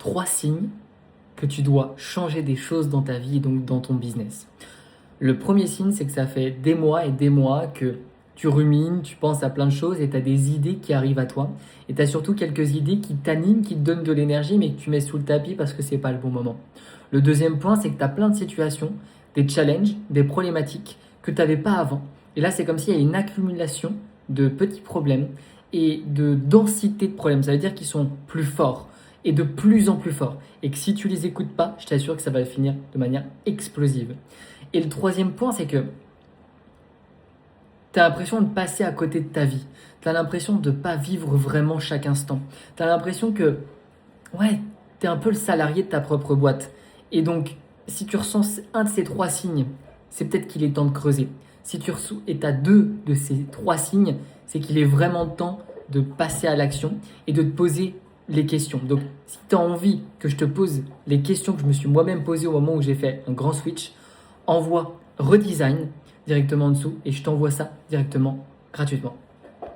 3 signes que tu dois changer des choses dans ta vie et donc dans ton business. Le premier signe, c'est que ça fait des mois et des mois que tu rumines, tu penses à plein de choses et tu as des idées qui arrivent à toi. Et tu as surtout quelques idées qui t'animent, qui te donnent de l'énergie, mais que tu mets sous le tapis parce que c'est pas le bon moment. Le deuxième point, c'est que tu as plein de situations, des challenges, des problématiques que tu n'avais pas avant. Et là, c'est comme s'il y a une accumulation de petits problèmes et de densité de problèmes. Ça veut dire qu'ils sont plus forts et de plus en plus forts. Et que si tu les écoutes pas, je t'assure que ça va finir de manière explosive. Et le troisième point, c'est que tu as l'impression de passer à côté de ta vie. Tu as l'impression de ne pas vivre vraiment chaque instant. Tu as l'impression que, ouais, tu es un peu le salarié de ta propre boîte. Et donc, si tu ressens un de ces 3 signes, c'est peut-être qu'il est temps de creuser. Si tu as 2 de ces 3 signes, c'est qu'il est vraiment temps de passer à l'action et de te poser les questions. Donc, si tu as envie que je te pose les questions que je me suis moi-même posées au moment où j'ai fait un grand switch, envoie redesign directement en dessous et je t'envoie ça directement gratuitement.